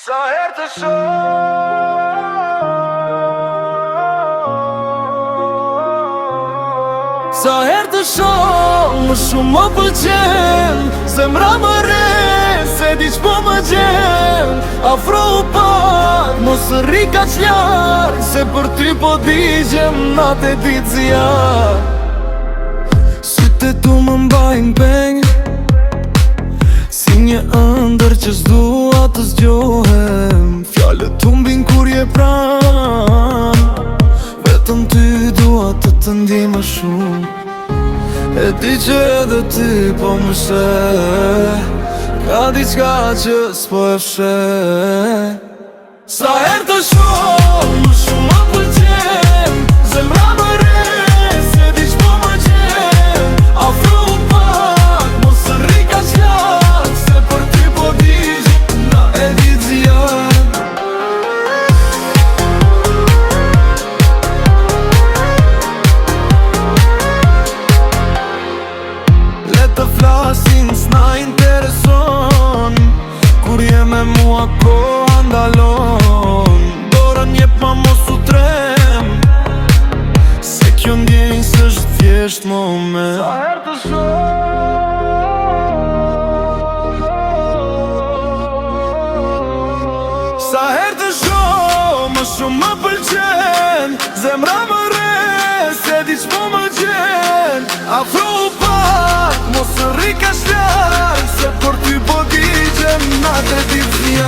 Sa herë të shoh, sa herë të shoh, më shumë më pëlqen. Zemra më re, se di që po më gjen. Afro u pak, mos rri kaq larg, se për ty po digjem natë e ditë zjarr. Sytë tu më mbajnë peng, si një ëndër që s'dua të zgjohem. Fjalët tu mbin kur je pran, vetëm ty dua të ndjej më shumë. E di që edhe ti po më sheh, ka diçka që s'po e fsheh. Sa herë të shoh, më shumë më pëlqen. Zemra më re, se di që po më gjen. Afro u pak, mos rri kaq larg, se për ty po digjem na e ditë zjarr. Le të flasin s'na intereson, kur je me mua koha ndalon. Dorën jep ma mos u trem, se kjo ndjenjë s'është thjesht moment. Sa herë të shoh, sa herë të shoh, më shumë më pëlqen. Zemra më re, se di që po më gjen. Afro u pak, mos rri kaq larg, se për ty po digjem natë e ditë zjarr.